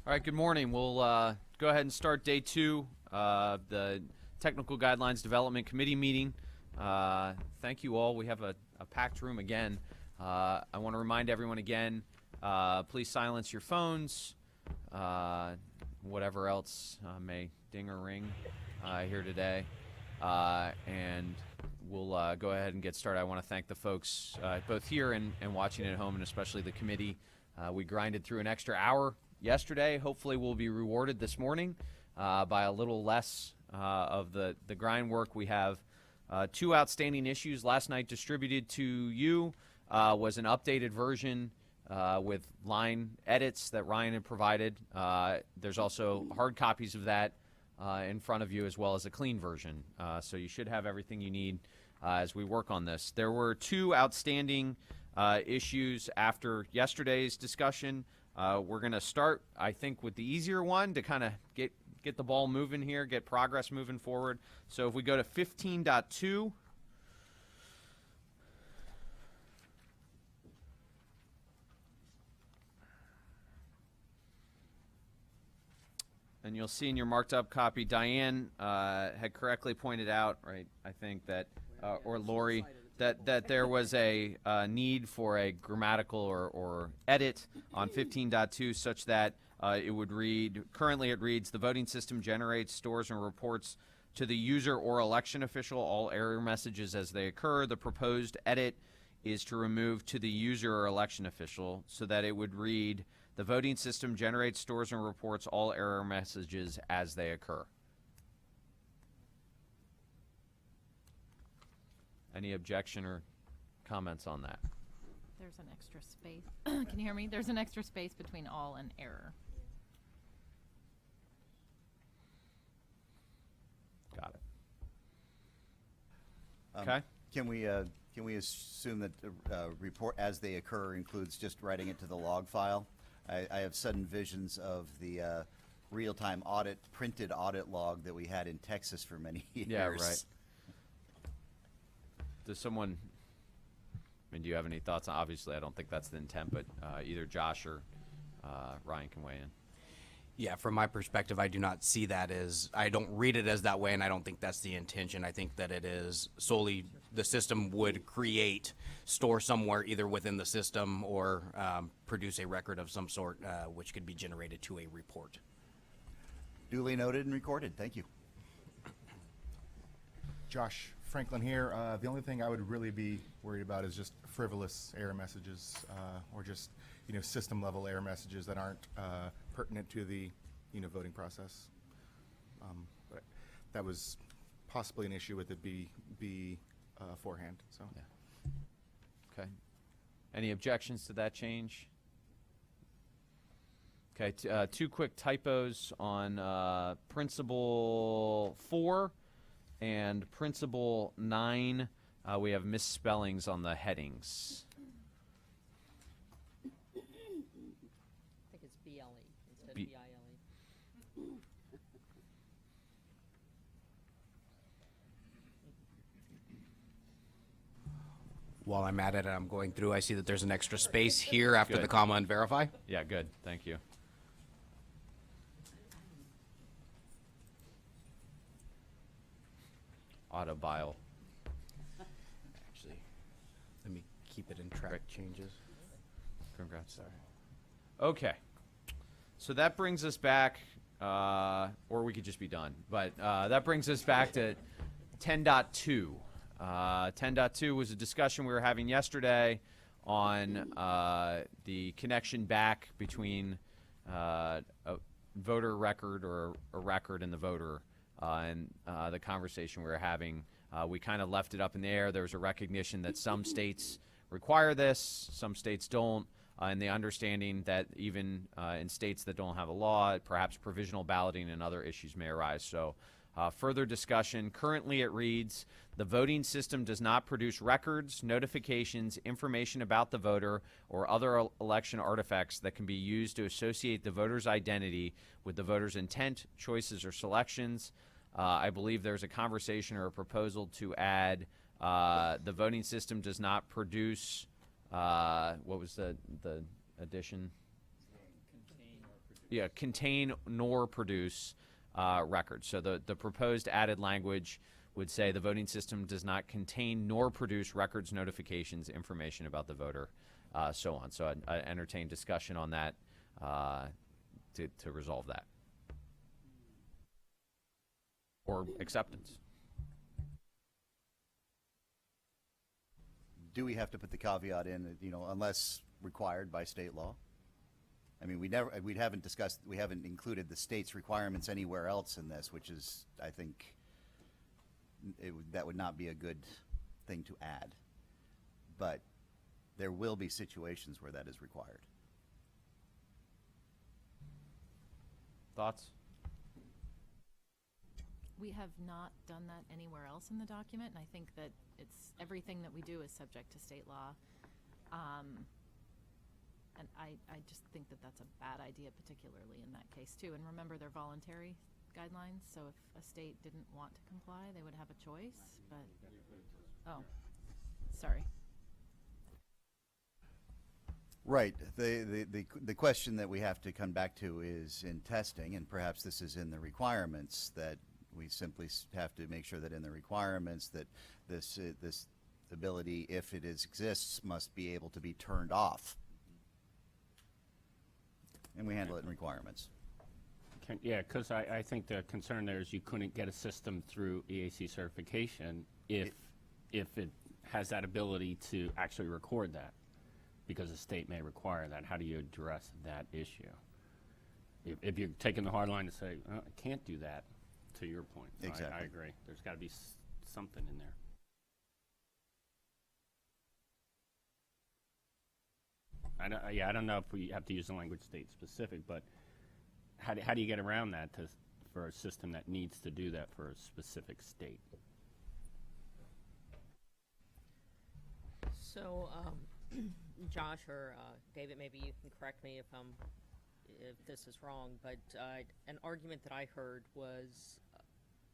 All right, good morning. We'll go ahead and start day 2 of the Technical Guidelines Development Committee meeting. Thank you all. We have a packed room again. I want to remind everyone again, please silence your phones, whatever else may ding or ring here today. And we'll go ahead and get started. I want to thank the folks both here and watching at home, and especially the committee. We grinded through an extra hour yesterday. Hopefully we'll be rewarded this morning by a little less of the grind work. We have 2 outstanding issues. Last night distributed to you was an updated version with line edits that Ryan had provided. There's also hard copies of that in front of you, as well as a clean version. So you should have everything you need as we work on this. There were 2 outstanding issues after yesterday's discussion. We're going to start, I think, with the easier one to kind of get the ball moving here, get progress moving forward. So if we go to 15.2. And you'll see in your marked up copy, Diane had correctly pointed out, right, I think that, or Lori, that there was a need for a grammatical or edit on 15.2 such that it would read, currently it reads, the voting system generates, stores, and reports to the user or election official all error messages as they occur. The proposed edit is to remove to the user or election official so that it would read, the voting system generates, stores, and reports all error messages as they occur. Any objection or comments on that? There's an extra space. Can you hear me? There's an extra space between all and error. Got it. Okay. Can we assume that the report as they occur includes just writing it to the log file? I have sudden visions of the real-time audit, printed audit log that we had in Texas for many years. Yeah, right. Does someone, I mean, do you have any thoughts? Obviously, I don't think that's the intent, but either Josh or Ryan can weigh in. Yeah, from my perspective, I do not see that as, I don't read it as that way, and I don't think that's the intention. I think that it is solely the system would create, store somewhere either within the system or produce a record of some sort which could be generated to a report. Duly noted and recorded. Thank you. Josh Franklin here. The only thing I would really be worried about is just frivolous error messages or just, system level error messages that aren't pertinent to the, voting process. But that was possibly an issue with it be forehand. So. Yeah. Okay. Any objections to that change? Okay. 2 quick typos on Principle 4 and Principle 9. We have misspellings on the headings. I think it's BLE instead of BILE. While I'm at it and I'm going through, I see that there's an extra space here after the comma and verify. Yeah, good. Thank you. Autobile. Actually, let me keep it in track. Great. Changes. Congrats. Sorry. Okay. So that brings us back, or we could just be done, but that brings us back to 10.2. 10.2 was a discussion we were having yesterday on the connection back between a voter record or a record and the voter. And the conversation we were having, we kind of left it up in the air. There was a recognition that some states require this, some states don't, and the understanding that even in states that don't have a law, perhaps provisional balloting and other issues may arise. So further discussion. Currently it reads, the voting system does not produce records, notifications, information about the voter, or other election artifacts that can be used to associate the voter's identity with the voter's intent, choices, or selections. I believe there's a conversation or a proposal to add the voting system does not produce, what was the addition? yeah, contain nor produce records. So the proposed added language would say the voting system does not contain nor produce records, notifications, information about the voter, so on. So I entertain discussion on that to resolve that. Or acceptance. Do we have to put the caveat in, unless required by state law? I mean, we haven't included the state's requirements anywhere else in this, which is, I think, that would not be a good thing to add. But there will be situations where that is required. Thoughts? We have not done that anywhere else in the document, and I think that everything that we do is subject to state law. And I just think that that's a bad idea, particularly in that case, too. And remember, they're voluntary guidelines, so if a state didn't want to comply, they would have a choice, but, oh, sorry. Right. The question that we have to come back to is in testing, and perhaps this is in the requirements, that we simply have to make sure that in the requirements that this ability, if it exists, must be able to be turned off. And we handle it in requirements. Yeah, because I think the concern there is you couldn't get a system through EAC certification if it has that ability to actually record that, because the state may require that. How do you address that issue? If you're taking the hard line to say, I can't do that, to your point. So Exactly. I agree. There's got to be something in there. I don't know if we have to use the language state specific, but how do you get around that for a system that needs to do that for a specific state? So, Josh or David, maybe you can correct me if this is wrong, but an argument that I heard was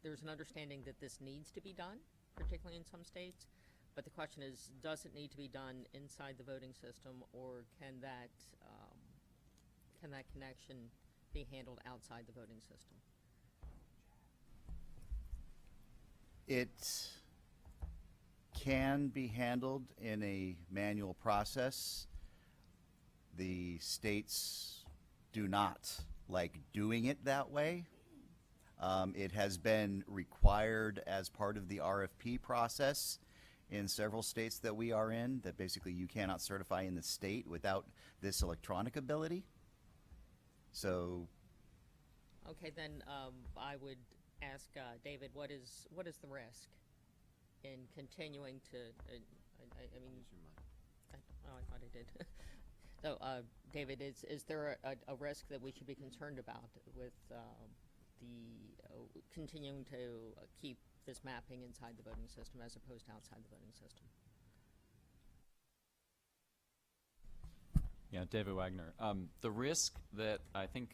there's an understanding that this needs to be done, particularly in some states. But the question is, does it need to be done inside the voting system, or can that connection be handled outside the voting system? It can be handled in a manual process. The states do not like doing it that way. It has been required as part of the RFP process in several states that we are in, that basically you cannot certify in the state without this electronic ability. So, Okay, then I would ask David, what is the risk in continuing to? I mean, I thought I did. So, David, is there a risk that we should be concerned about with continuing to keep this mapping inside the voting system as opposed to outside the voting system? Yeah, David Wagner. The risk that I think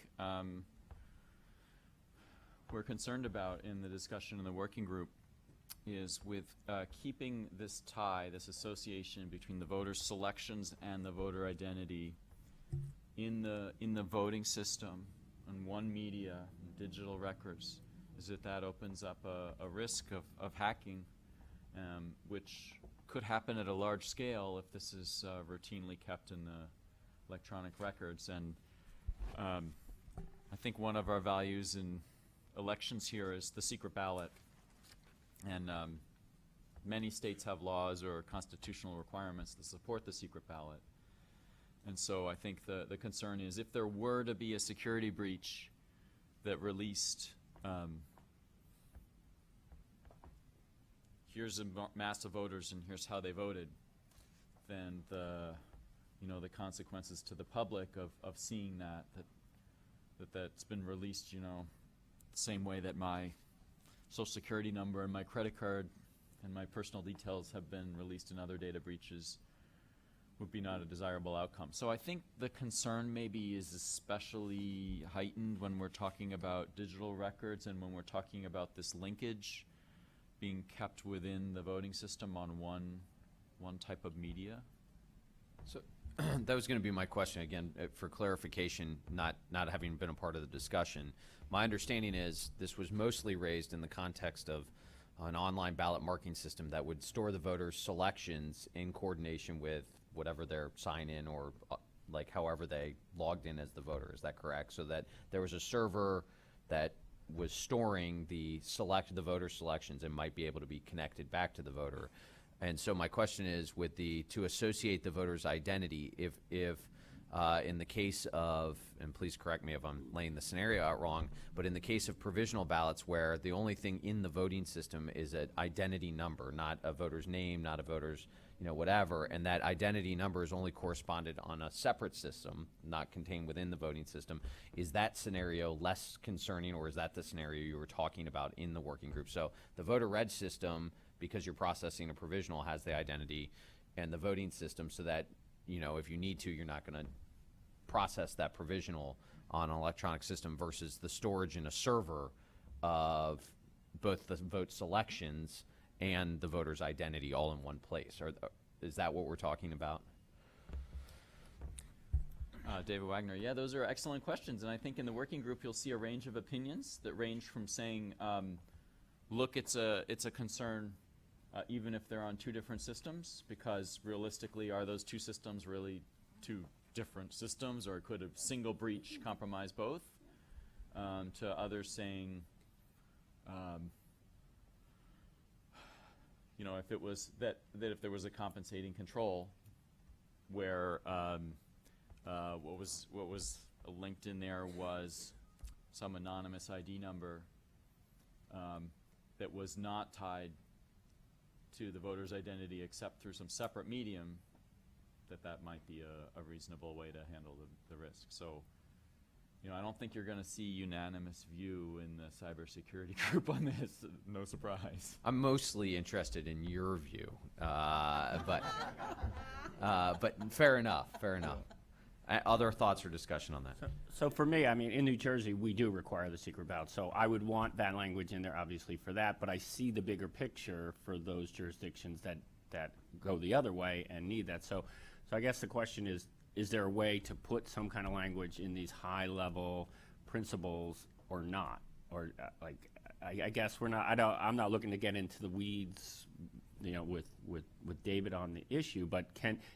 we're concerned about in the discussion in the working group is with keeping this tie, this association between the voter selections and the voter identity in the voting system on one media, digital records, is that opens up a risk of hacking, which could happen at a large scale if this is routinely kept in the electronic records. And I think one of our values in elections here is the secret ballot. And many states have laws or constitutional requirements that support the secret ballot. And so I think the concern is if there were to be a security breach that released here's a mass of voters and here's how they voted, then the consequences to the public of seeing that's been released, the same way that my social security number and my credit card and my personal details have been released in other data breaches, would be not a desirable outcome. So I think the concern maybe is especially heightened when we're talking about digital records and when we're talking about this linkage being kept within the voting system on one type of media. So That was going to be my question again, for clarification, not having been a part of the discussion. My understanding is this was mostly raised in the context of an online ballot marking system that would store the voters' selections in coordination with whatever their sign-in or like however they logged in as the voter. Is that correct? So that there was a server that was storing the voter selections and might be able to be connected back to the voter. And so my question is, to associate the voter's identity, if in the case of, and please correct me if I'm laying the scenario out wrong, but in the case of provisional ballots where the only thing in the voting system is an identity number, not a voter's name, not a voter's, whatever, and that identity number is only corresponded on a separate system, not contained within the voting system, is that scenario less concerning, or is that the scenario you were talking about in the working group? So the voter reg system, because you're processing a provisional, has the identity, and the voting system, so that, if you need to, you're not going to process that provisional on an electronic system, versus the storage in a server of both the vote selections and the voter's identity all in one place. Is that what we're talking about? David Wagner, yeah, those are excellent questions, and I think in the working group you'll see a range of opinions that range from saying, look, it's a concern even if they're on two different systems, because realistically, are those two systems really two different systems, or could a single breach compromise both? To others saying, if it was that if there was a compensating control where what was linked in there was some anonymous ID number that was not tied to the voter's identity except through some separate medium, that might be a reasonable way to handle the risk. So, I don't think you're going to see unanimous view in the cybersecurity group on this. No surprise. I'm mostly interested in your view, but fair enough. Other thoughts or discussion on that? So for me, in New Jersey, we do require the secret ballot. So I would want that language in there, obviously, for that. But I see the bigger picture for those jurisdictions that go the other way and need that. So I guess the question is there a way to put some kind of language in these high-level principles or not? Or I guess we're not. I'm not looking to get into the weeds, with David on the issue. But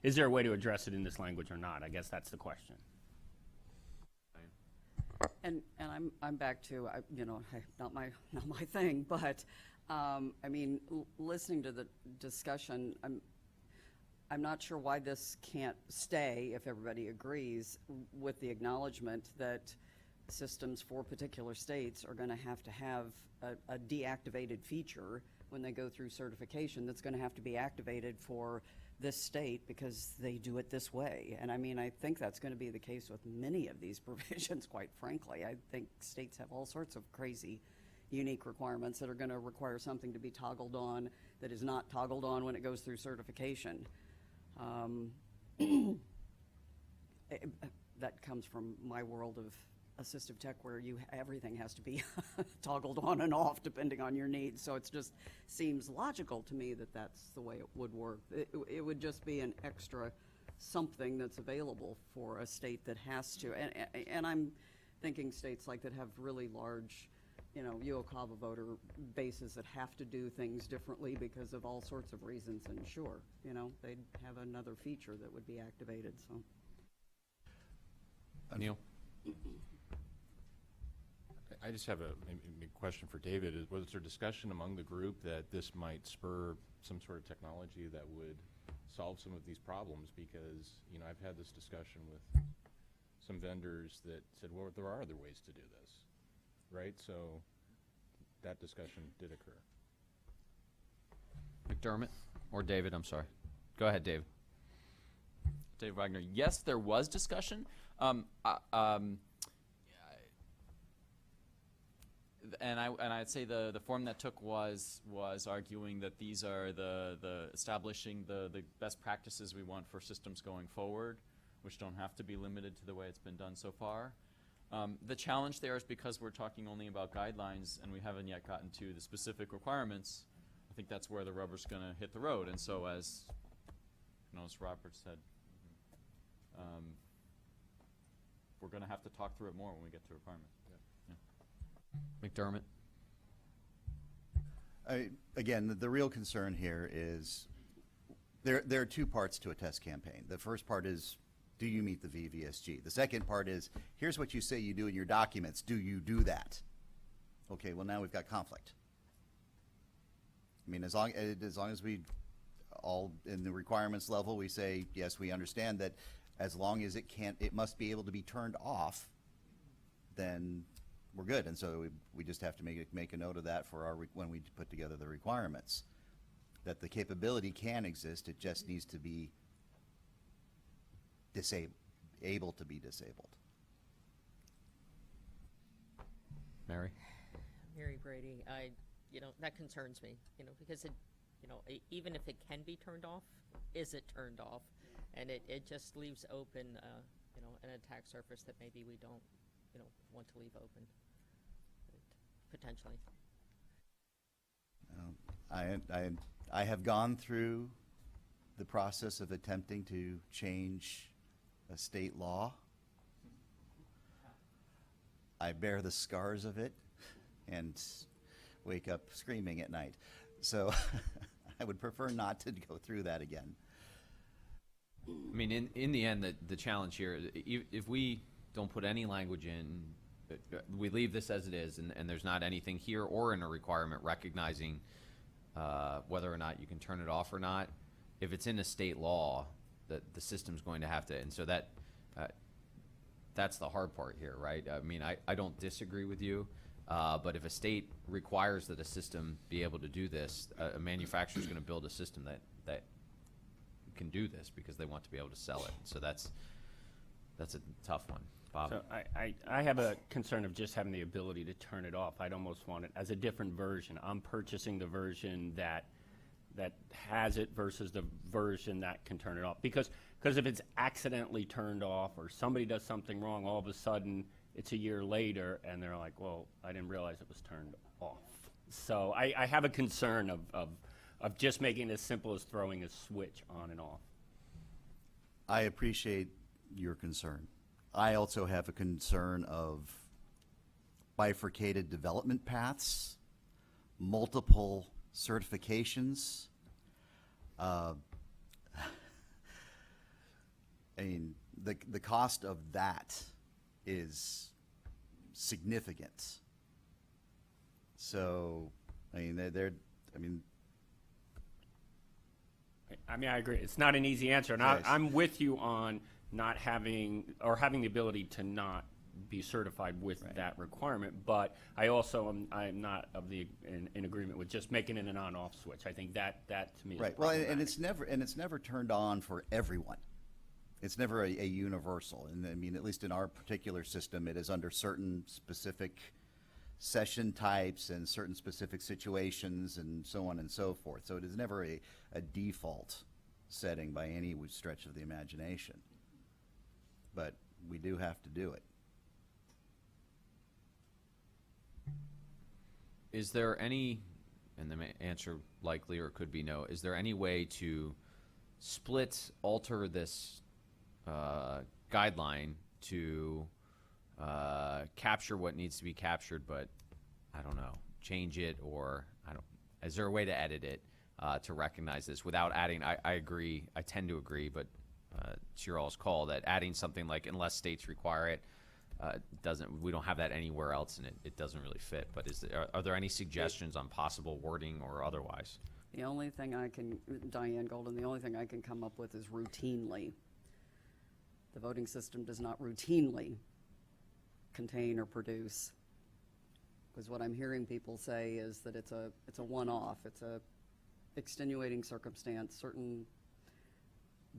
is there a way to address it in this language or not? I guess that's the question. And I'm back to not my thing, but listening to the discussion, I'm not sure why this can't stay, if everybody agrees, with the acknowledgement that systems for particular states are going to have a deactivated feature when they go through certification that's going to have to be activated for this state because they do it this way. And I think that's going to be the case with many of these provisions, quite frankly. I think states have all sorts of crazy, unique requirements that are going to require something to be toggled on that is not toggled on when it goes through certification. That comes from my world of assistive tech, where everything has to be toggled on and off depending on your needs. So it just seems logical to me that that's the way it would work. It would just be an extra something that's available for a state that has to. And I'm thinking states like that have really large, UOCAVA voter bases that have to do things differently because of all sorts of reasons. And sure, they'd have another feature that would be activated. So, Neil? I just have a question for David. Was there discussion among the group that this might spur some sort of technology that would solve some of these problems? Because, I've had this discussion with some vendors that said, well, there are other ways to do this, right? So that discussion did occur. McDermott? Or David, I'm sorry. Go ahead, Dave. Dave Wagner, yes, there was discussion. And I'd say the form that took was arguing that these are the establishing the best practices we want for systems going forward, which don't have to be limited to the way it's been done so far. The challenge there is because we're talking only about guidelines and we haven't yet gotten to the specific requirements. I think that's where the rubber's going to hit the road. And so as Robert said, we're going to have to talk through it more when we get to requirements. McDermott? Again, the real concern here is there are two parts to a test campaign. The first part is, do you meet the VVSG? The second part is, here's what you say you do in your documents. Do you do that? Okay, well, now we've got conflict. I mean, as long as we all in the requirements level, we say, yes, we understand that as long as it must be able to be turned off, then we're good. And so we just have to make a note of that for when we put together the requirements, that the capability can exist. It just needs to be able to be disabled. Mary? Mary Brady, that concerns me, because even if it can be turned off, is it turned off? And it just leaves open, an attack surface that maybe we don't, want to leave open, potentially. I have gone through the process of attempting to change a state law. I bear the scars of it and wake up screaming at night. So I would prefer not to go through that again. I mean, in the end, the challenge here, if we don't put any language in, we leave this as it is, and there's not anything here or in a requirement recognizing whether or not you can turn it off or not. If it's in a state law, the system's going to have to, and so that's the hard part here, right? I mean, I don't disagree with you, but if a state requires that a system be able to do this, a manufacturer's going to build a system that can do this because they want to be able to sell it. So that's a tough one. Bob? So I have a concern of just having the ability to turn it off. I'd almost want it as a different version. I'm purchasing the version that has it versus the version that can turn it off. Because if it's accidentally turned off or somebody does something wrong, all of a sudden it's a year later and they're like, well, I didn't realize it was turned off. So I have a concern of just making it as simple as throwing a switch on and off. I appreciate your concern. I also have a concern of bifurcated development paths, multiple certifications. I mean, the cost of that is significant. So, I mean, I agree. It's not an easy answer, and Yes. I'm with you on not having the ability to not be certified with that requirement. But I also I'm not in agreement with just making it an on-off switch. I think that to me is right. Well, problematic. and it's never turned on for everyone. It's never a universal. And I mean, at least in our particular system, it is under certain specific session types and certain specific situations and so on and so forth. So it is never a default setting by any stretch of the imagination. But we do have to do it. Is there any, and the answer likely or could be no, is there any way to alter this guideline to capture what needs to be captured, but I don't know, change it, or is there a way to edit it to recognize this without adding, I agree, I tend to agree, but it's your all's call that adding something like unless states require it, we don't have that anywhere else, and it doesn't really fit. But are there any suggestions on possible wording or otherwise? The only thing Diane Golden, the only thing I can come up with is routinely. The voting system does not routinely contain or produce. Because what I'm hearing people say is that it's a one-off. It's a extenuating circumstance, certain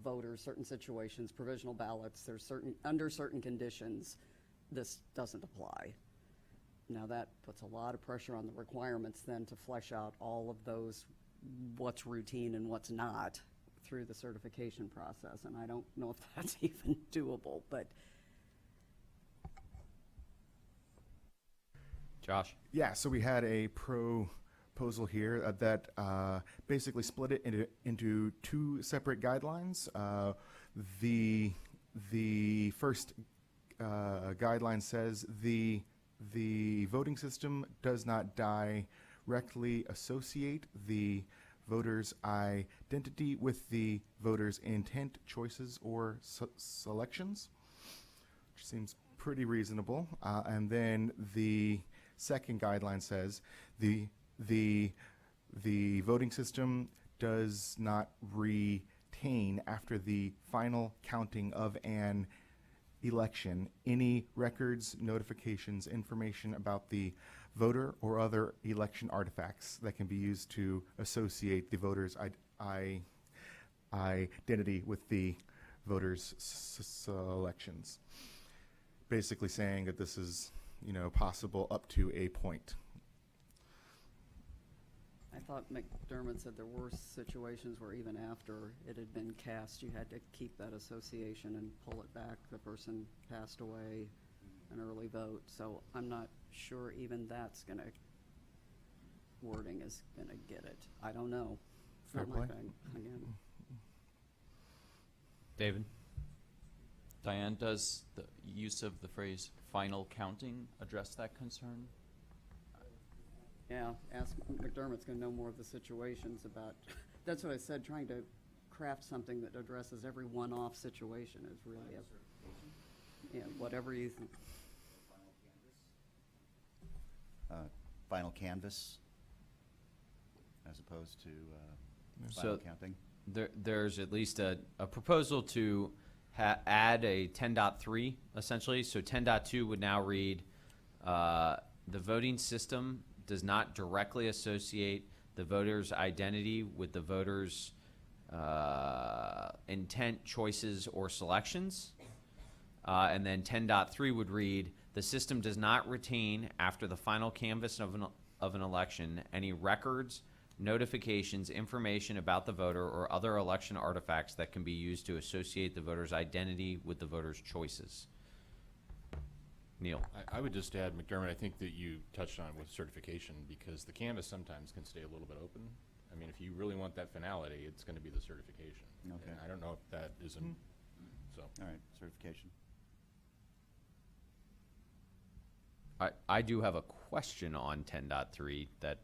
voters, certain situations, provisional ballots, under certain conditions, this doesn't apply. Now that puts a lot of pressure on the requirements then to flesh out all of those, what's routine and what's not, through the certification process. And I don't know if that's even doable, but. Josh? Yeah, so we had a proposal here that basically split it into two separate guidelines. The the first guideline says the voting system does not directly associate the voter's identity with the voter's intent, choices, or selections, which seems pretty reasonable. And then the second guideline says the voting system does not retain after the final counting of an election any records, notifications, information about the voter or other election artifacts that can be used to associate the voter's identity with the voter's selections. Basically saying that this is, possible up to a point. I thought McDermott said there were situations where even after it had been cast, you had to keep that association and pull it back. The person passed away, an early vote. So I'm not sure even that's wording is gonna get it. I don't know. It's Fair not my play. thing, again. David? Diane, does the use of the phrase final counting address that concern? Yeah, ask McDermott's gonna know more of the situations about, that's what I said, trying to craft something that addresses every one-off situation is really whatever you think. Final canvas, as opposed to So- final counting. There's at least a proposal to add a 10.3 essentially. So 10.2 would now read, the voting system does not directly associate the voter's identity with the voter's intent, choices, or selections. And then 10.3 would read, the system does not retain after the final canvass of an election any records, notifications, information about the voter, or other election artifacts that can be used to associate the voter's identity with the voter's choices. Neil. I would just add, McDermott, I think that you touched on with certification, because the canvas sometimes can stay a little bit open. I mean, if you really want that finality, it's going to be the certification. Okay. And I don't know if that is in, so. All right, certification. I do have a question on 10.3 that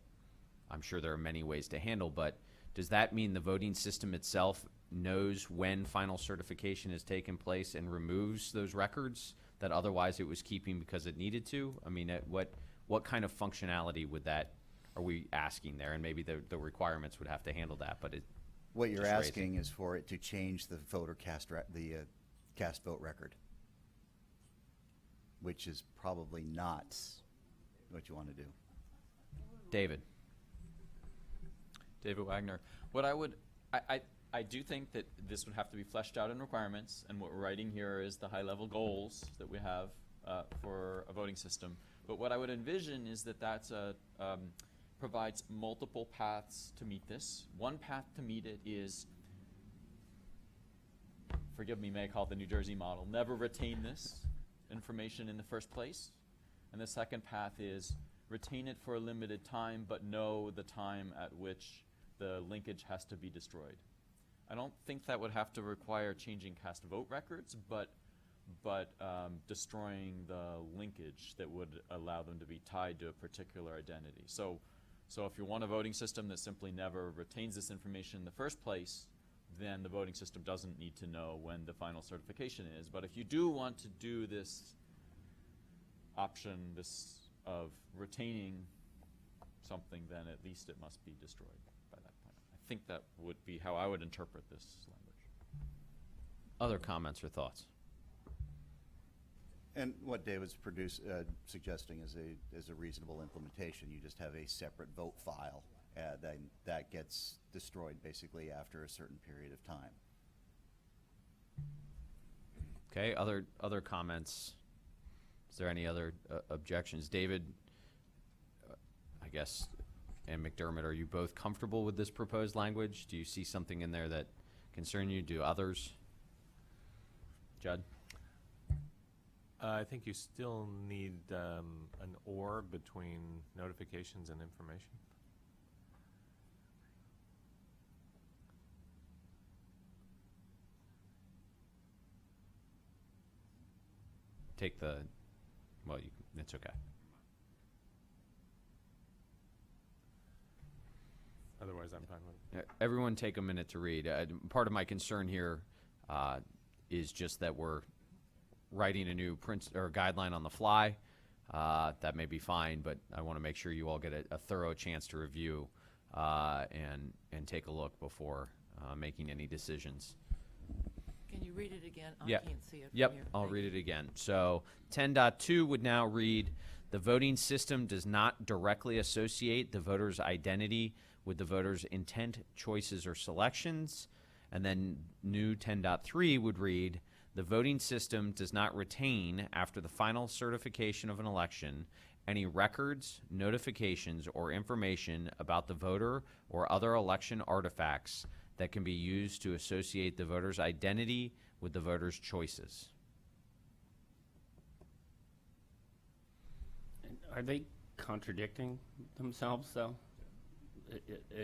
I'm sure there are many ways to handle, but does that mean the voting system itself knows when final certification has taken place and removes those records that otherwise it was keeping because it needed to? I mean, what kind of functionality would that, are we asking there? And maybe the requirements would have to handle that, but What you're just raising. asking is for it to change the voter cast cast vote record, which is probably not what you want to do. David. David Wagner. What I do think that this would have to be fleshed out in requirements, and what we're writing here is the high-level goals that we have for a voting system. But what I would envision is that that's provides multiple paths to meet this. One path to meet it is, forgive me, may I call it the New Jersey model, never retain this information in the first place. And the second path is retain it for a limited time, but know the time at which the linkage has to be destroyed. I don't think that would have to require changing cast vote records, but destroying the linkage that would allow them to be tied to a particular identity. So if you want a voting system that simply never retains this information in the first place, then the voting system doesn't need to know when the final certification is. But if you do want to do this option, this of retaining something, then at least it must be destroyed by that point. I think that would be how I would interpret this language. Other comments or thoughts? And what David's suggesting is a reasonable implementation. You just have a separate vote file that gets destroyed basically after a certain period of time. Okay, other comments? Is there any other objections? David, I guess, and McDermott, are you both comfortable with this proposed language? Do you see something in there that concern you? Do others? Judd? I think you still need an or between notifications and information. take the, well, it's okay. Otherwise, I'm fine with it. Everyone take a minute to read. Part of my concern here is just that we're writing a new guideline on the fly. That may be fine, but I want to make sure you all get a thorough chance to review and take a look before making any decisions. Can you read it again? I Yeah. can't see it from Yep, here. I'll Thank read you. it again. So 10.2 would now read, the voting system does not directly associate the voter's identity with the voter's intent, choices, or selections. And then new 10.3 would read, the voting system does not retain, after the final certification of an election, any records, notifications, or information about the voter or other election artifacts that can be used to associate the voter's identity with the voter's choices. Are they contradicting themselves, though?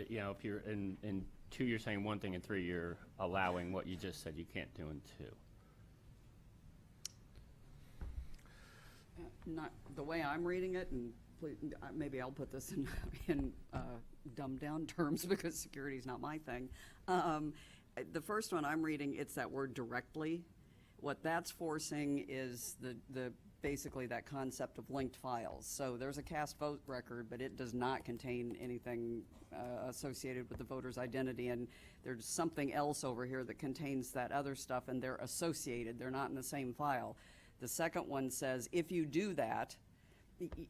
You know, if you're in 2, you're saying one thing, and 3, you're allowing what you just said you can't do in 2. Not the way I'm reading it, and please, maybe I'll put this in dumbed down terms because security is not my thing. The first one I'm reading, it's that word directly. What that's forcing is the basically that concept of linked files. So there's a cast vote record, but it does not contain anything associated with the voter's identity, and there's something else over here that contains that other stuff, and they're associated. They're not in the same file. The second one says if you do that,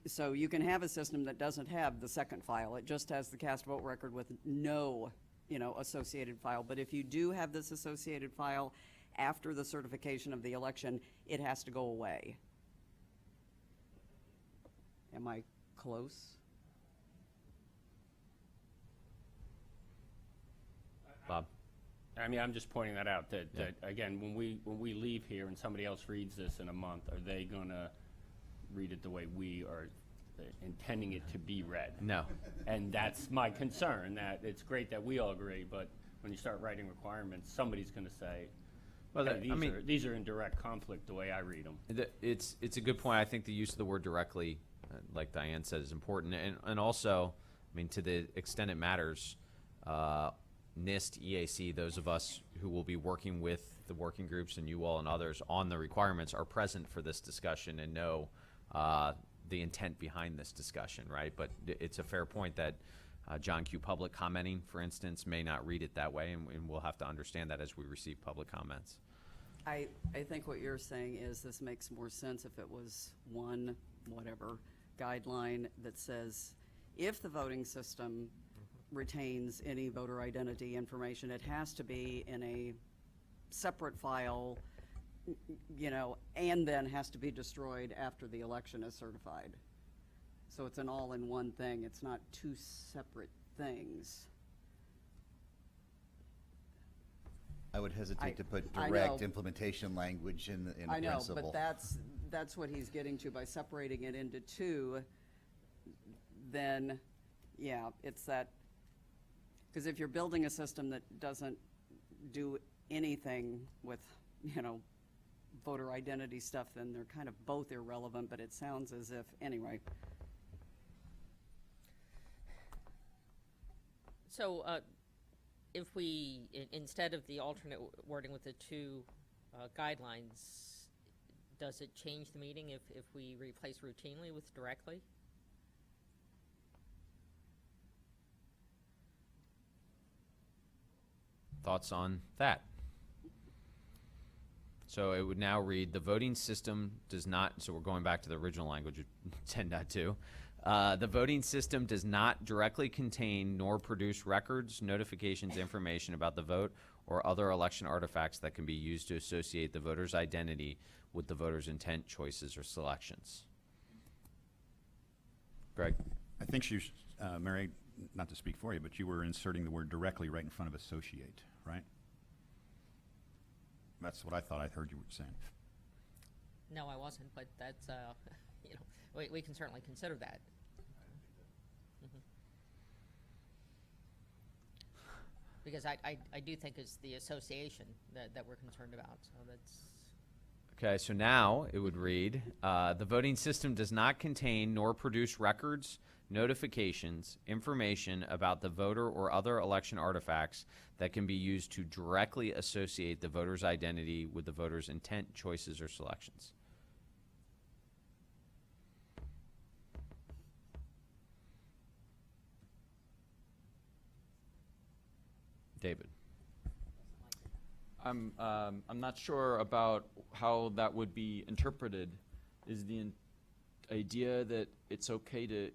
so you can have a system that doesn't have the second file. It just has the cast vote record with no, associated file. But if you do have this associated file after the certification of the election, it has to go away. Am I close? Bob? I mean, I'm just pointing that out, that again, when we leave here and somebody else reads this in a month, are they gonna read it the way we are intending it to be read? No. And that's my concern, that it's great that we all agree, but when you start writing requirements, somebody's gonna say, Well, hey, these are in direct conflict the way I read them. It's a good point. I think the use of the word directly, like Diane said, is important. And also, I mean, to the extent it matters, NIST, EAC, those of us who will be working with the working groups and you all and others on the requirements are present for this discussion and know the intent behind this discussion, right? But it's a fair point that John Q. Public commenting, for instance, may not read it that way, and we'll have to understand that as we receive public comments. I think what you're saying is this makes more sense if it was one, whatever, guideline that says if the voting system retains any voter identity information, it has to be in a separate file, and then has to be destroyed after the election is certified. So it's an all-in-one thing. It's not two separate things. I would hesitate to put I direct know. implementation language in the I know, principle. but that's what he's getting to by separating it into two. Then, yeah, it's that, because if you're building a system that doesn't do anything with, voter identity stuff, then they're kind of both irrelevant, but it sounds as if, anyway. So, if we, instead of the alternate wording with the 2 guidelines, does it change the meaning if we replace routinely with directly? Thoughts on that? So it would now read, the voting system does not, so we're going back to the original language of 10.2. The voting system does not directly contain nor produce records, notifications, information about the vote, or other election artifacts that can be used to associate the voter's identity with the voter's intent, choices, or selections. Greg? I think she, Mary, not to speak for you, but you were inserting the word directly right in front of associate, right? That's what I thought I heard you were saying. No, I wasn't, but that's, we can certainly consider that. Mhm. Because I do think it's the association that we're concerned about, so that's. Okay, so now it would read, the voting system does not contain nor produce records, notifications, information about the voter or other election artifacts that can be used to directly associate the voter's identity with the voter's intent, choices, or selections. David. I'm not sure about how that would be interpreted. Is the idea that it's okay to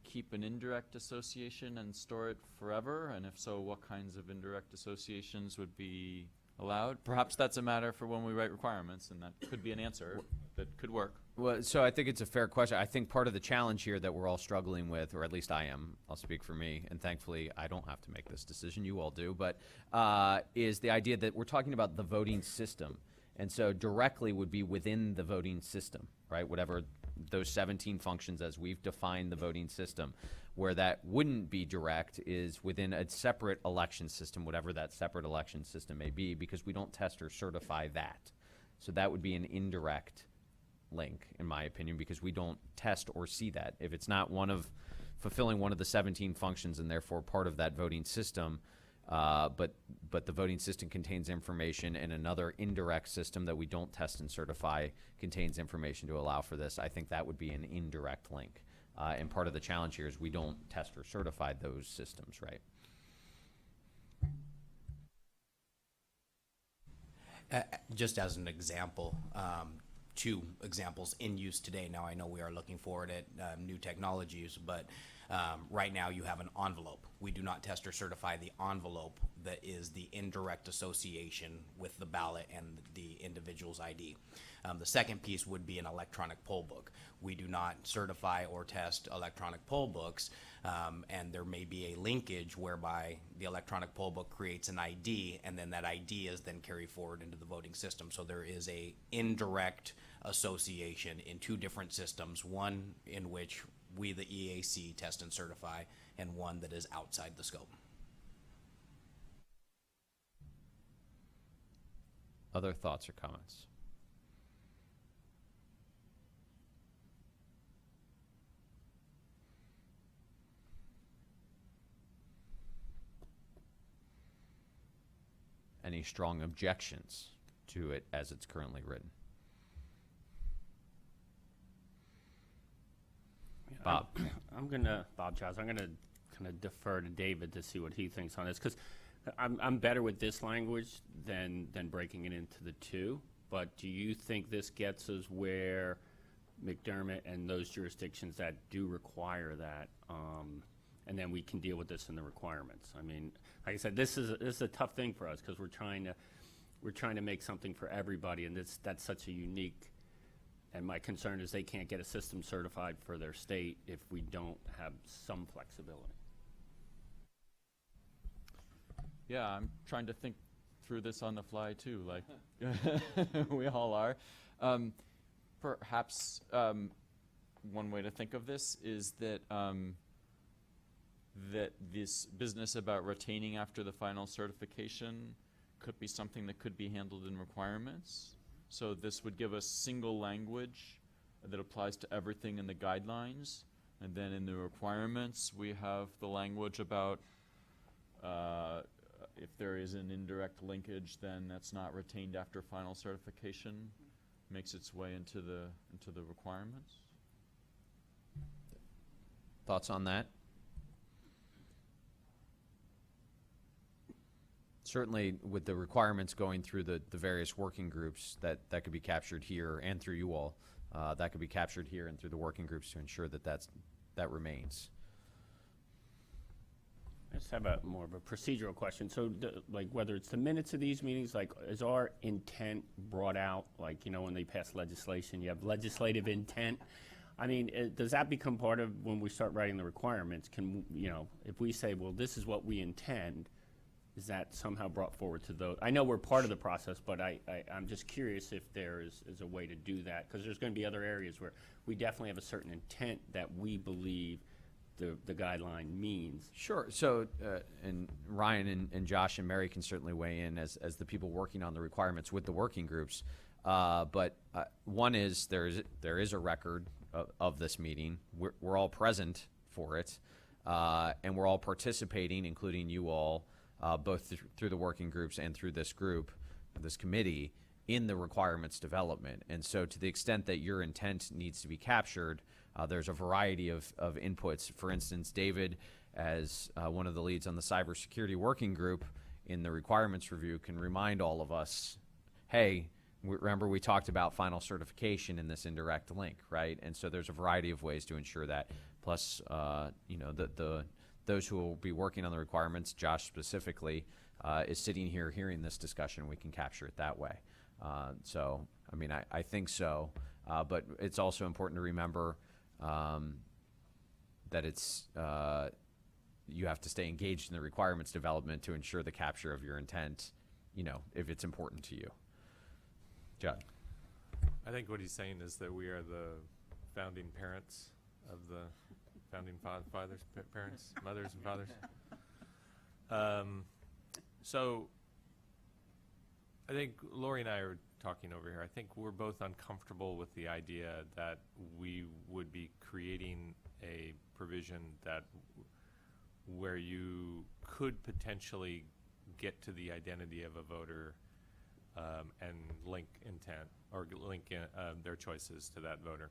keep an indirect association and store it forever? And if so, what kinds of indirect associations would be allowed? Perhaps that's a matter for when we write requirements, and that could be an answer that could work. Well, so I think it's a fair question. I think part of the challenge here that we're all struggling with, or at least I am, I'll speak for me, and thankfully I don't have to make this decision, you all do, but is the idea that we're talking about the voting system. And so directly would be within the voting system, right? Whatever those 17 functions as we've defined the voting system. Where that wouldn't be direct is within a separate election system, whatever that separate election system may be, because we don't test or certify that. So that would be an indirect link, in my opinion, because we don't test or see that. If it's not fulfilling one of the 17 functions and therefore part of that voting system, but the voting system contains information, and another indirect system that we don't test and certify contains information to allow for this, I think that would be an indirect link. And part of the challenge here is we don't test or certify those systems, right? Just as an example, 2 examples in use today. Now, I know we are looking forward at new technologies, but right now you have an envelope. We do not test or certify the envelope that is the indirect association with the ballot and the individual's ID. The second piece would be an electronic poll book. We do not certify or test electronic poll books, and there may be a linkage whereby the electronic poll book creates an ID, and then that ID is then carried forward into the voting system. So there is a indirect association in 2 different systems, one in which we, the EAC, test and certify, and one that is outside the scope. Other thoughts or comments? Any strong objections to it as it's currently written? Bob. Bob Giles, I'm gonna kind of defer to David to see what he thinks on this, because I'm better with this language than breaking it into the 2. But do you think this gets us where McDermott and those jurisdictions that do require that, and then we can deal with this in the requirements? I mean, like I said, this is a tough thing for us, because we're trying to make something for everybody, and that's such a unique. And my concern is they can't get a system certified for their state if we don't have some flexibility. Yeah, I'm trying to think through this on the fly too, like we all are. Perhaps one way to think of this is that that this business about retaining after the final certification could be something that could be handled in requirements. So this would give us single language that applies to everything in the guidelines. And then in the requirements, we have the language about if there is an indirect linkage, then that's not retained after final certification, makes its way into the requirements. Thoughts on that? Certainly with the requirements going through the various working groups, that could be captured here and through you all. That could be captured here and through the working groups to ensure that remains. I just have more of a procedural question. So, like, whether it's the minutes of these meetings, like, is our intent brought out? Like, when they pass legislation, you have legislative intent. I mean, does that become part of when we start writing the requirements? Can, if we say, well, this is what we intend, is that somehow brought forward to those? I know we're part of the process, but I'm just curious if there is a way to do that, because there's going to be other areas where we definitely have a certain intent that we believe the guideline means. Sure. So, and Ryan and Josh and Mary can certainly weigh in as the people working on the requirements with the working groups. But one is there is a record of this meeting. We're all present for it, and we're all participating, including you all, both through the working groups and through this group, this committee, in the requirements development. And so to the extent that your intent needs to be captured, there's a variety of inputs. For instance, David, as one of the leads on the cybersecurity working group in the requirements review, can remind all of us, hey, remember we talked about final certification in this indirect link, right? And so there's a variety of ways to ensure that. Plus, you know, those who will be working on the requirements, Josh specifically, is sitting here hearing this discussion. We can capture it that way. So, I mean, I think so. But it's also important to remember that it's you have to stay engaged in the requirements development to ensure the capture of your intent, you know, if it's important to you. Judd. I think what he's saying is that we are the founding parents of the founding fathers, parents, mothers and fathers. So I think Lori and I are talking over here. I think we're both uncomfortable with the idea that we would be creating a provision that where you could potentially get to the identity of a voter and link intent or link their choices to that voter.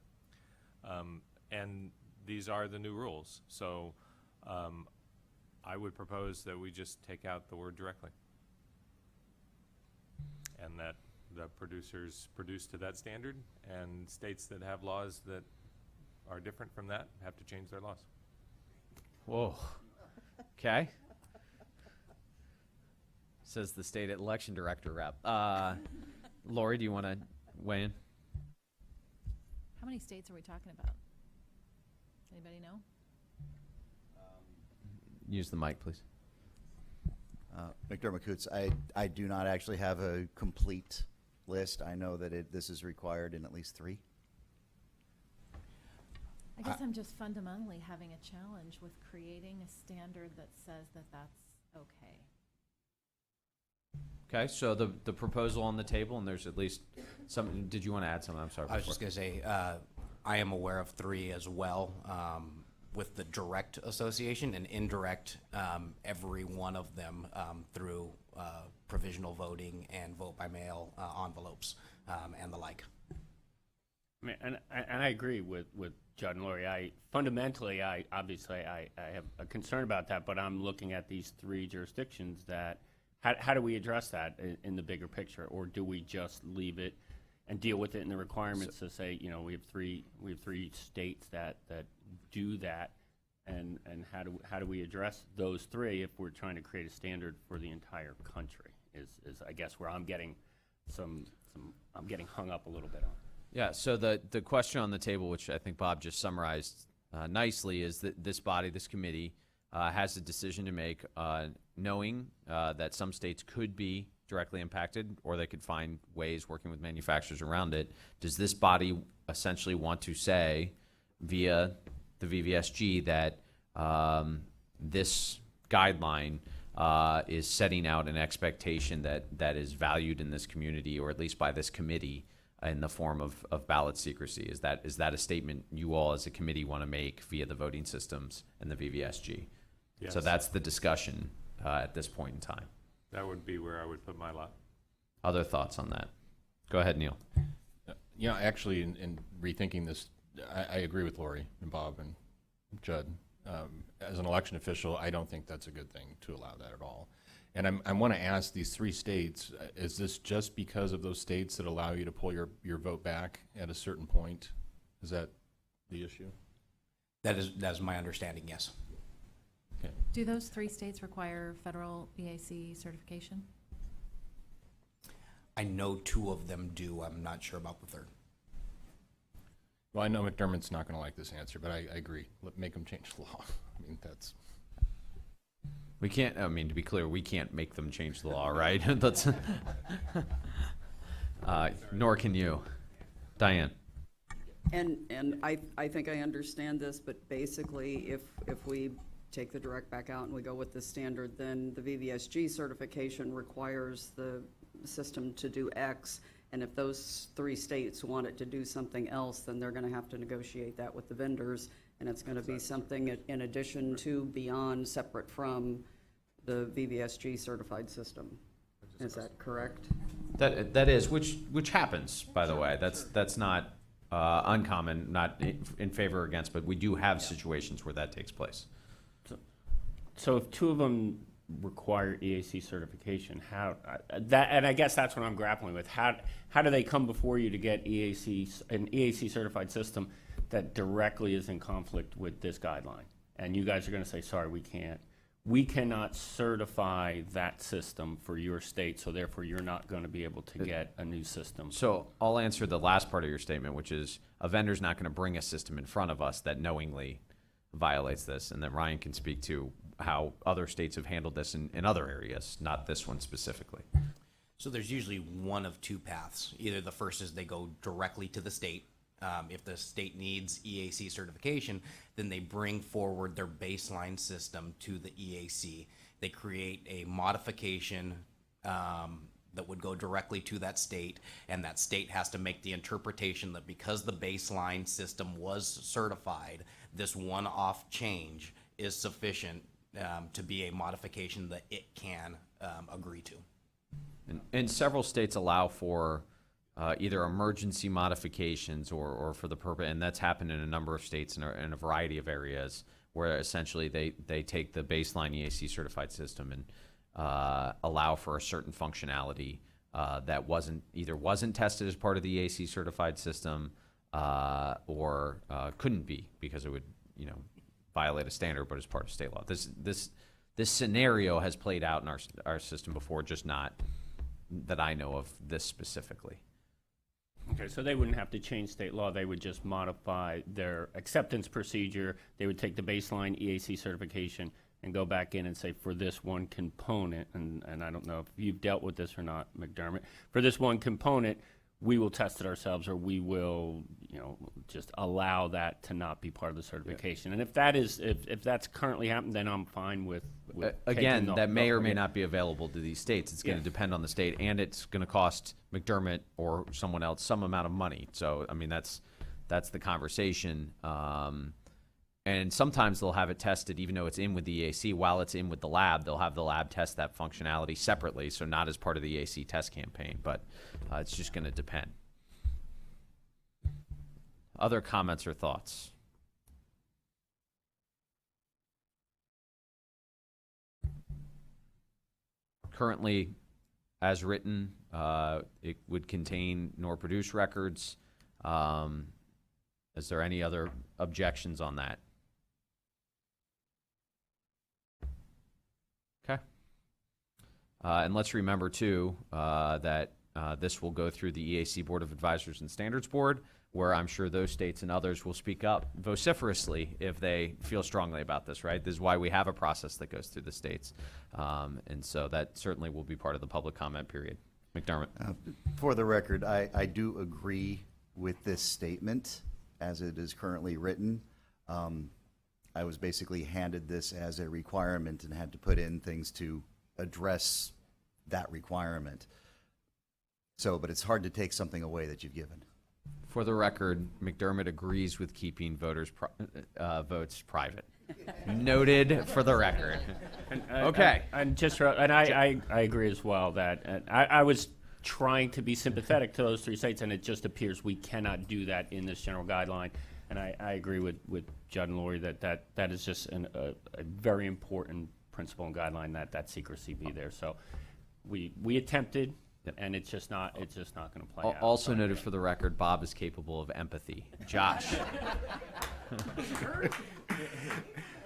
And these are the new rules. So I would propose that we just take out the word directly, and that the producers produce to that standard, and states that have laws that are different from that have to change their laws. Whoa. Okay. Says the state election director rep. Lori, do you want to weigh in? How many states are we talking about? Anybody know? Use the mic, please. McDermott Coots, I do not actually have a complete list. I know that this is required in at least 3. I guess I'm just fundamentally having a challenge with creating a standard that says that that's okay. Okay, so the proposal on the table, and there's at least some. Did you want to add something? I'm sorry. I was just going to say, I am aware of 3 as well, with the direct association and indirect, every one of them through provisional voting and vote by mail envelopes and the like. I mean, and I agree with Judd and Lori. Fundamentally, I have a concern about that, but I'm looking at these 3 jurisdictions that, how do we address that in the bigger picture? Or do we just leave it and deal with it in the requirements to say, you know, we have three states that do that, and how do we address those 3 if we're trying to create a standard for the entire country is I guess where I'm getting I'm getting hung up a little bit on. Yeah, so the question on the table, which I think Bob just summarized nicely, is that this body, this committee, has a decision to make, knowing that some states could be directly impacted, or they could find ways working with manufacturers around it. Does this body essentially want to say, via the VVSG, that this guideline is setting out an expectation that is valued in this community, or at least by this committee, in the form of ballot secrecy? Is that a statement you all as a committee want to make via the voting systems and the VVSG? Yes. So that's the discussion at this point in time. That would be where I would put my lot. Other thoughts on that? Go ahead, Neil. You know, actually, in rethinking this, I agree with Lori and Bob and Judd. As an election official, I don't think that's a good thing to allow that at all. And I want to ask these 3 states, is this just because of those states that allow you to pull your vote back at a certain point? Is that the issue? That is my understanding, yes. Okay. Do those 3 states require federal EAC certification? I know 2 of them do. I'm not sure about the 3rd. Well, I know McDermott's not going to like this answer, but I agree. Make them change the law. I mean, that's... We can't, I mean, to be clear, we can't make them change the law, right? That's nor can you. Diane. And I think I understand this, but basically, if we take the direct back out and we go with the standard, then the VVSG certification requires the system to do X, And if those 3 states want it to do something else, then they're going to have to negotiate that with the vendors. And it's going to be something in addition to, beyond, separate from the VVSG certified system. Is that correct? That is, which happens, by the way. That's not uncommon, not in favor or against, but we do have situations where that takes place. So if 2 of them require EAC certification, how that, and I guess that's what I'm grappling with. How do they come before you to get an EAC certified system that directly is in conflict with this guideline? And you guys are going to say, sorry, we cannot certify that system for your state, so therefore you're not going to be able to get a new system. So I'll answer the last part of your statement, which is a vendor's not going to bring a system in front of us that knowingly violates this, and then Ryan can speak to how other states have handled this in other areas, not this one specifically. So there's usually one of 2 paths. Either the first is they go directly to the state. If the state needs EAC certification, then they bring forward their baseline system to the EAC. They create a modification that would go directly to that state, and that state has to make the interpretation that because the baseline system was certified, this one-off change is sufficient to be a modification that it can agree to. And several states allow for either emergency modifications or for the purpose, and that's happened in a number of states in a variety of areas where essentially they take the baseline EAC certified system and allow for a certain functionality that wasn't tested as part of the EAC certified system or couldn't be because it would violate a standard, but as part of state law. This scenario has played out in our system before, just not that I know of this specifically. Okay, so they wouldn't have to change state law. They would just modify their acceptance procedure. They would take the baseline EAC certification and go back in and say, for this one component, and I don't know if you've dealt with this or not, McDermott, for this one component, we will test it ourselves, or we will, just allow that to not be part of the certification. And if that's currently happened, then I'm fine with Again, taking that may or may not be available to these states. It's going to depend on the state, and it's going to cost McDermott or someone else some amount of money. So, I mean, that's the conversation. And sometimes they'll have it tested, even though it's in with the EAC. While it's in with the lab, they'll have the lab test that functionality separately, so not as part of the EAC test campaign. But it's just going to depend. Other comments or thoughts? Currently, as written, it would contain nor produce records. Is there any other objections on that? Okay. And let's remember, too, that this will go through the EAC Board of Advisors and Standards Board, where I'm sure those states and others will speak up vociferously if they feel strongly about this, right? This is why we have a process that goes through the states. And so that certainly will be part of the public comment period. McDermott. For the record, I do agree with this statement as it is currently written. I was basically handed this as a requirement and had to put in things to address that requirement. So, but it's hard to take something away that you've given. For the record, McDermott agrees with keeping voters' votes private. Noted for the record. Okay. I agree as well that I was trying to be sympathetic to those 3 states, and it just appears we cannot do that in this general guideline. And I agree with Judd and Lori that is just a very important principle and guideline that secrecy be there. So we attempted. Yep. And it's just not going to play out. Also noted for the record, Bob is capable of empathy. Josh.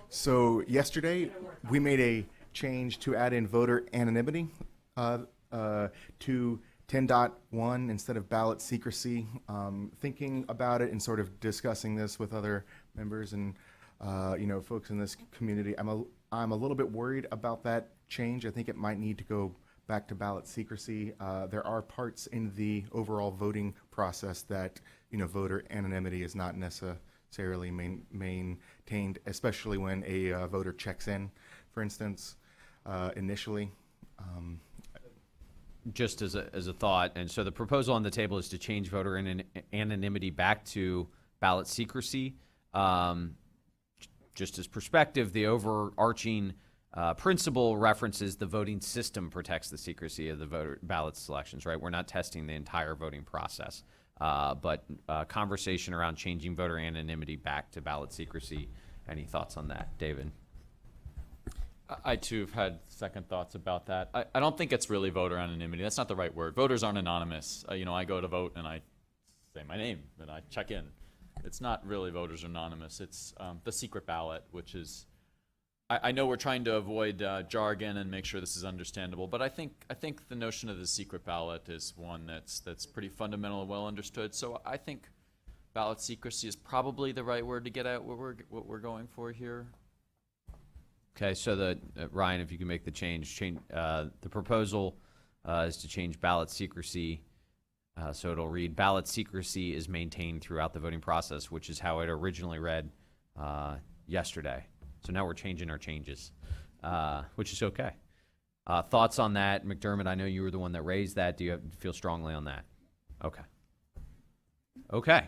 So yesterday, we made a change to add in voter anonymity to 10.1 instead of ballot secrecy. Thinking about it and sort of discussing this with other members and folks in this community, I'm a little bit worried about that change. I think it might need to go back to ballot secrecy. There are parts in the overall voting process that voter anonymity is not necessarily maintained, especially when a voter checks in, for instance, initially. just as a thought, and so the proposal on the table is to change voter anonymity back to ballot secrecy. Just as perspective, the overarching principle references the voting system protects the secrecy of the voter ballot selections, right? We're not testing the entire voting process, but conversation around changing voter anonymity back to ballot secrecy. Any thoughts on that, David? I too have had second thoughts about that. I don't think it's really voter anonymity. That's not the right word. Voters aren't anonymous. I go to vote and I say my name and I check in. It's not really voters anonymous. It's the secret ballot, which is, I know we're trying to avoid jargon and make sure this is understandable, but I think the notion of the secret ballot is one that's pretty fundamental and well understood. So I think ballot secrecy is probably the right word to get at what we're going for here. Okay, so Ryan, if you can make the change, the proposal is to change ballot secrecy. So it'll read, ballot secrecy is maintained throughout the voting process, which is how it originally read yesterday. So now we're changing our changes, which is okay. Thoughts on that? McDermott, I know you were the one that raised that. Do you feel strongly on that? Okay. Okay.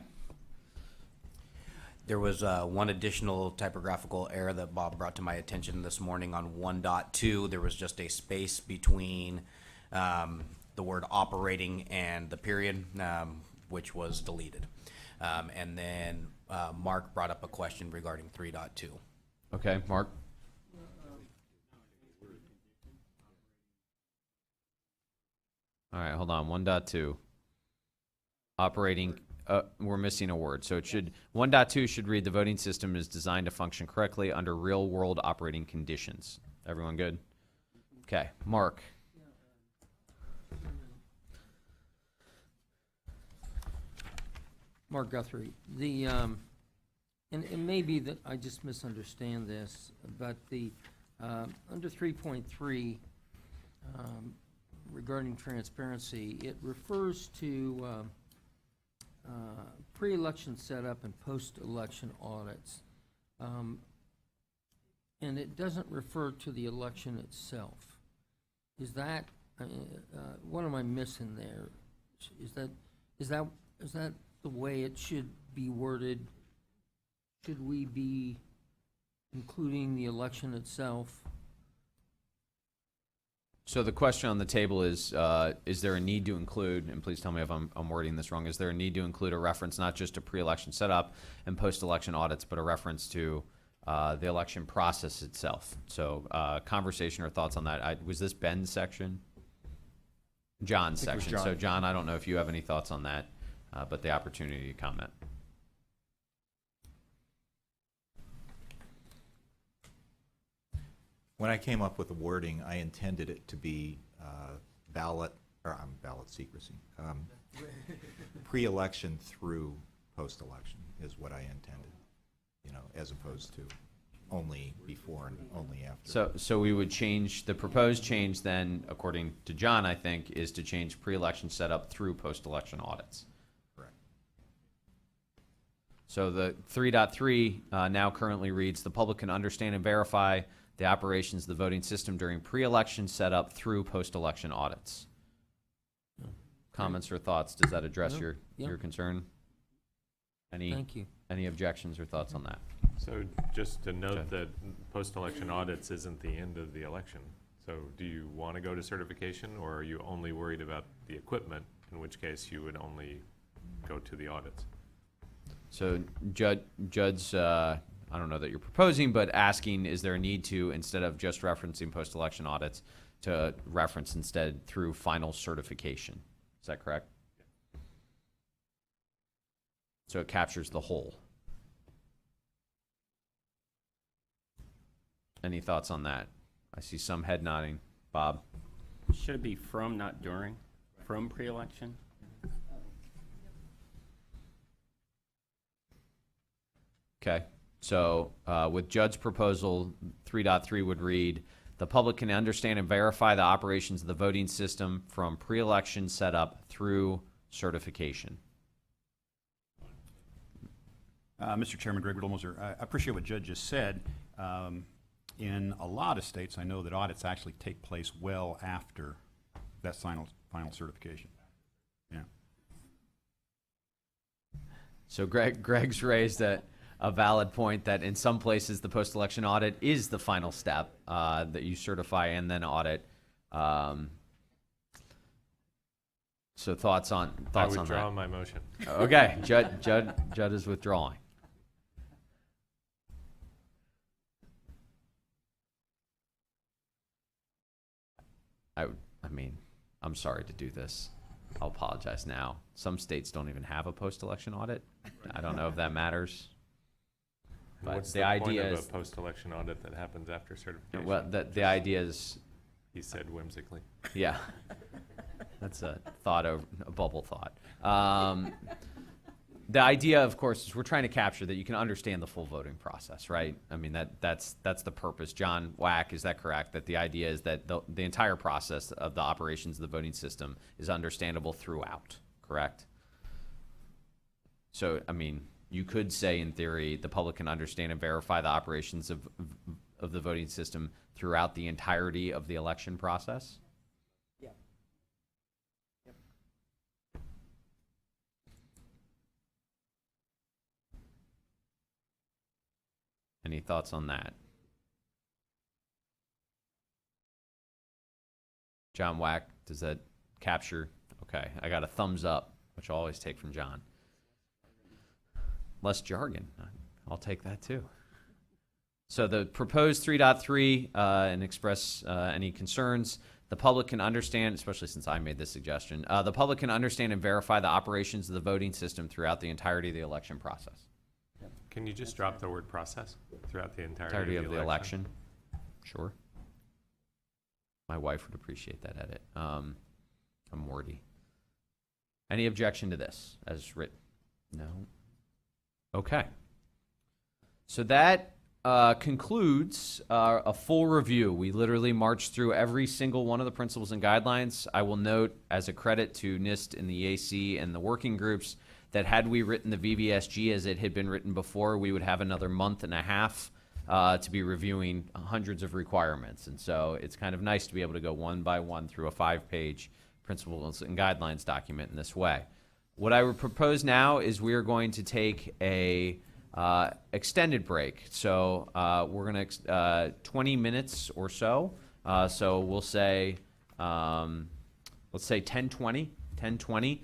There was one additional typographical error that Bob brought to my attention this morning on 1.2. There was just a space between the word operating and the period, which was deleted. And then Mark brought up a question regarding 3.2. Okay, Mark? All right, hold on. 1.2. Operating, we're missing a word. So it should, 1.2 should read, the voting system is designed to function correctly under real-world operating conditions. Everyone good? Okay, Mark? Mark Guthrie. And it may be that I just misunderstand this, but under 3.3, regarding transparency, it refers to pre-election setup and post-election audits. And it doesn't refer to the election itself. Is that, what am I missing there? Is that the way it should be worded? Should we be including the election itself? So the question on the table is there a need to include, and please tell me if I'm wording this wrong, is there a need to include a reference not just to pre-election setup and post-election audits, but a reference to the election process itself? So conversation or thoughts on that? Was this Ben's section? John's section. John. So John, I don't know if you have any thoughts on that, but the opportunity to comment. When I came up with the wording, I intended it to be ballot secrecy, pre-election through post-election is what I intended, as opposed to only before and only after. So we would change, the proposed change then, according to John, I think, is to change pre-election setup through post-election audits. Correct. So the 3.3 now currently reads, the public can understand and verify the operations of the voting system during pre-election setup through post-election audits. Comments or thoughts? Does that address your concern? Thank you. Any objections or thoughts on that? So just to note that post-election audits isn't the end of the election. So do you want to go to certification, or are you only worried about the equipment, in which case you would only go to the audits? So Judd's, I don't know that you're proposing, but asking, is there a need to, instead of just referencing post-election audits, to reference instead through final certification? Is that correct? So it captures the whole. Any thoughts on that? I see some head nodding. Bob? Should it be from, not during? From pre-election? Okay. So with Judd's proposal, 3.3 would read, the public can understand and verify the operations of the voting system from pre-election setup through certification. Mr. Chairman, Greg Riddlemoser, I appreciate what Judd just said. In a lot of states, I know that audits actually take place well after that final certification. Yeah. So Greg's raised a valid point that in some places the post-election audit is the final step that you certify and then audit. So thoughts on I that? withdraw my motion. Okay, Judd is withdrawing. I mean, I'm sorry to do this. I'll apologize now. Some states don't even have a post-election audit. I don't know if that matters. But What's the the idea point of is, a post-election audit that happens after certification? well, the idea is, He said whimsically. yeah, that's a bubble thought. The idea, of course, is we're trying to capture that you can understand the full voting process, right? I mean, that's the purpose. John Wack, is that correct? That the idea is that the entire process of the operations of the voting system is understandable throughout, correct? So, I mean, you could say in theory the public can understand and verify the operations of the voting system throughout the entirety of the election process? Yeah. Any thoughts on that? John Wack, does that capture? Okay, I got a thumbs up, which I'll always take from John. Less jargon. I'll take that too. So the proposed 3.3 and express any concerns. The public can understand, especially since I made this suggestion, the public can understand and verify the operations of the voting system throughout the entirety of the election process. Can you just drop the word process throughout the entirety Of the election. Sure. My wife would appreciate that edit. I'm wordy. Any objection to this as written? No. Okay. So that concludes a full review. We literally marched through every single one of the principles and guidelines. I will note as a credit to NIST and the EAC and the working groups that had we written the VVSG as it had been written before, we would have another month and a half to be reviewing hundreds of requirements. And so it's kind of nice to be able to go one by one through a 5-page principles and guidelines document in this way. What I would propose now is we are going to take a extended break. So we're going to 20 minutes or so. So we'll say, let's say 10:20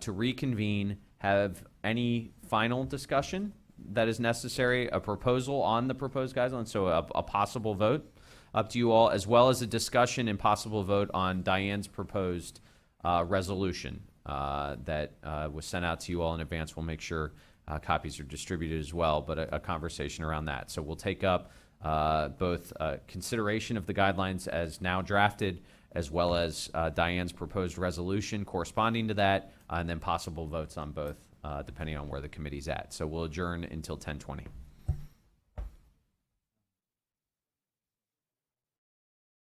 to reconvene, have any final discussion that is necessary, a proposal on the proposed guidelines, so a possible vote up to you all, as well as a discussion and possible vote on Diane's proposed resolution that was sent out to you all in advance. We'll make sure copies are distributed as well, but a conversation around that. So we'll take up both consideration of the guidelines as now drafted, as well as Diane's proposed resolution corresponding to that, and then possible votes on both, depending on where the committee's at. So we'll adjourn until 10:20.